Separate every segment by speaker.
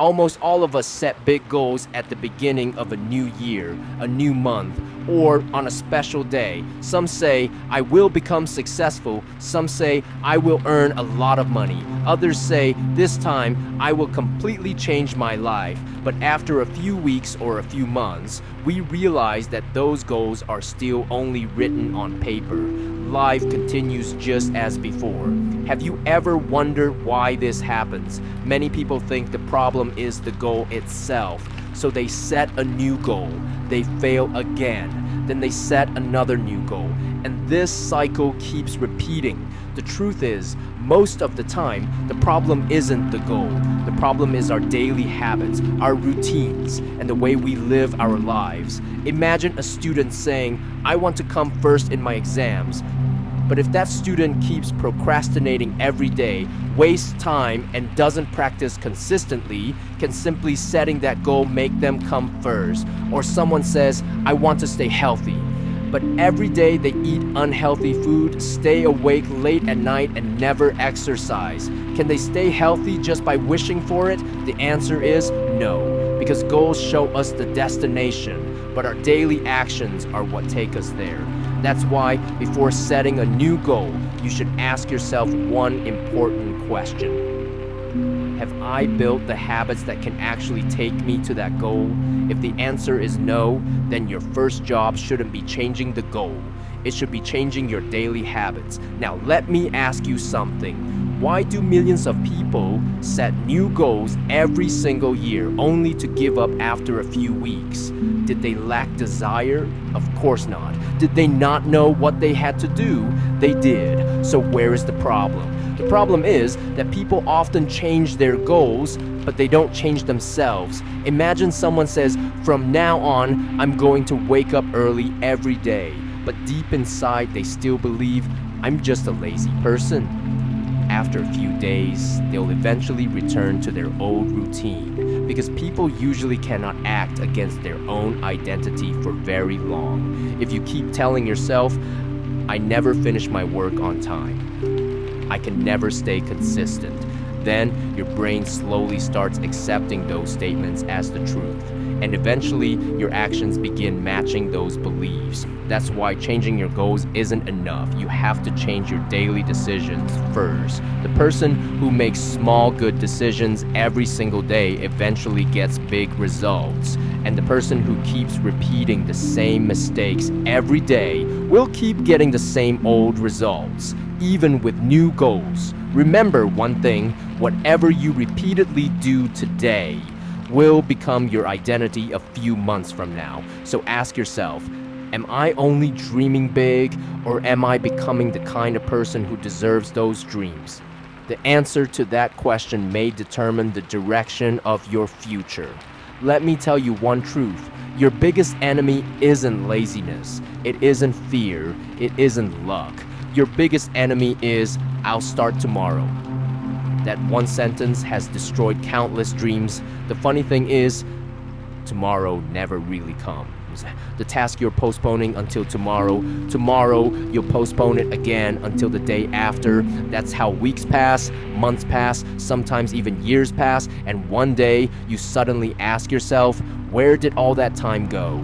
Speaker 1: Almost all of us set big goals at the beginning of a new year, a new month, or on a special day. Some say, I will become successful. Some say, I will earn a lot of money. Others say, this time, I will completely change my life. But after a few weeks or a few months, we realize that those goals are still only written on paper. Life continues just as before. Have you ever wondered why this happens? Many people think the problem is the goal itself. So they set a new goal, they fail again, then they set another new goal, and this cycle keeps repeating. The truth is, most of the time, the problem isn't the goal. The problem is our daily habits, our routines, and the way we live our lives. Imagine a student saying, I want to come first in my exams. But if that student keeps procrastinating every day, wastes time, and doesn't practice consistently, can simply setting that goal make them come first? Or someone says, I want to stay healthy, but every day they eat unhealthy food, stay awake late at night, and never exercise. Can they stay healthy just by wishing for it? The answer is no, because goals show us the destination, but our daily actions are what take us there. That's why, before setting a new goal, you should ask yourself one important question. Have I built the habits that can actually take me to that goal? If the answer is no, then your first job shouldn't be changing the goal. It should be changing your daily habits. Now, let me ask you something. Why do millions of people set new goals every single year only to give up after a few weeks? Did they lack desire? Of course not. Did they not know what they had to do? They did. So where is the problem? The problem is that people often change their goals, but they don't change themselves. Imagine someone says, from now on, I'm going to wake up early every day. But deep inside, they still believe, I'm just a lazy person. After a few days, they'll eventually return to their old routine because people usually cannot act against their own identity for very long. If you keep telling yourself, I never finish my work on time, I can never stay consistent, then your brain slowly starts accepting those statements as the truth. And eventually, your actions begin matching those beliefs. That's why changing your goals isn't enough. You have to change your daily decisions first. The person who makes small good decisions every single day eventually gets big results. And the person who keeps repeating the same mistakes every day will keep getting the same old results, even with new goals. Remember one thing, whatever you repeatedly do today will become your identity a few months from now. So ask yourself, am I only dreaming big, or am I becoming the kind of person who deserves those dreams? The answer to that question may determine the direction of your future. Let me tell you one truth. Your biggest enemy isn't laziness. It isn't fear. It isn't luck. Your biggest enemy is, I'll start tomorrow. That one sentence has destroyed countless dreams. The funny thing is, tomorrow never really comes. The task you're postponing until tomorrow, you'll postpone it again until the day after. That's how weeks pass, months pass, sometimes even years pass, and one day you suddenly ask yourself, where did all that time go?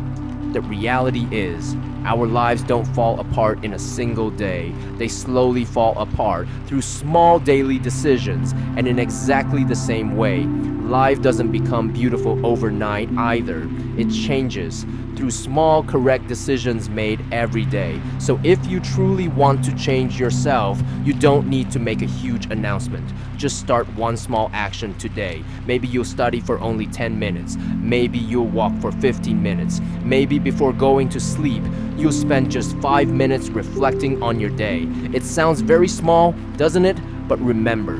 Speaker 1: The reality is, our lives don't fall apart in a single day. They slowly fall apart through small daily decisions, and in exactly the same way, life doesn't become beautiful overnight either. It changes through small correct decisions made every day. So if you truly want to change yourself, you don't need to make a huge announcement. Just start one small action today. Maybe you'll study for only 10 minutes. Maybe you'll walk for 15 minutes. Maybe before going to sleep, you'll spend just 5 minutes reflecting on your day. It sounds very small, doesn't it? But remember,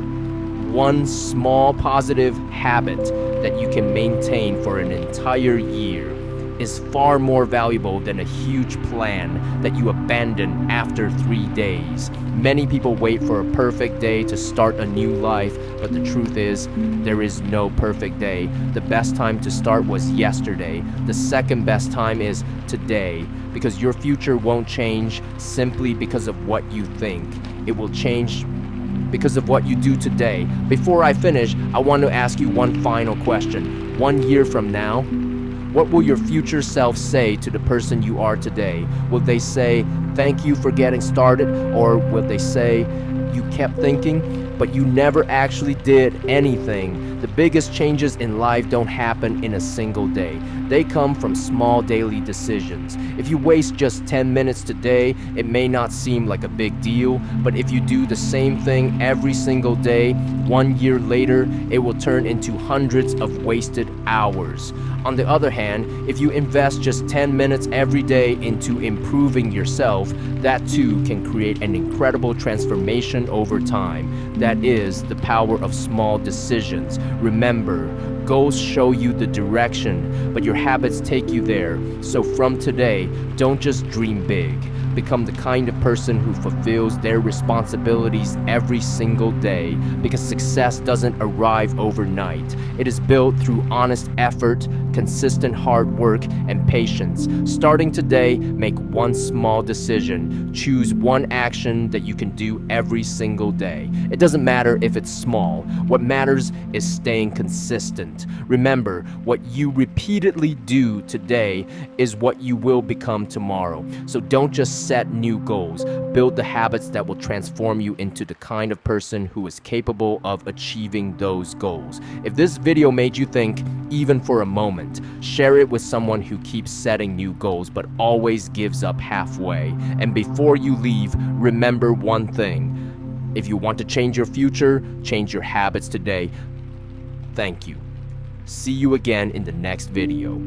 Speaker 1: one small positive habit that you can maintain for an entire year is far more valuable than a huge plan that you abandon after 3 days. Many people wait for a perfect day to start a new life, but the truth is, there is no perfect day. The best time to start was yesterday. The second best time is today, because your future won't change simply because of what you think. It will change because of what you do today. Before I finish, I want to ask you one final question. 1 year from now, what will your future self say to the person you are today? Will they say, "Thank you for getting started," or will they say, "You kept thinking, but you never actually did anything"? The biggest changes in life don't happen in a single day. They come from small daily decisions. If you waste just 10 minutes today, it may not seem like a big deal, but if you do the same thing every single day, 1 year later, it will turn into hundreds of wasted hours. On the other hand, if you invest just 10 minutes every day into improving yourself, that too can create an incredible transformation over time. That is the power of small decisions. Remember, goals show you the direction, but your habits take you there. So from today, don't just dream big. Become the kind of person who fulfills their responsibilities every single day, because success doesn't arrive overnight. It is built through honest effort, consistent hard work, and patience. Starting today, make one small decision. Choose one action that you can do every single day. It doesn't matter if it's small. What matters is staying consistent. Remember, what you repeatedly do today is what you will become tomorrow. So don't just set new goals. Build the habits that will transform you into the kind of person who is capable of achieving those goals. If this video made you think, even for a moment, share it with someone who keeps setting new goals but always gives up halfway. And before you leave, remember one thing. If you want to change your future, change your habits today. Thank you. See you again in the next video.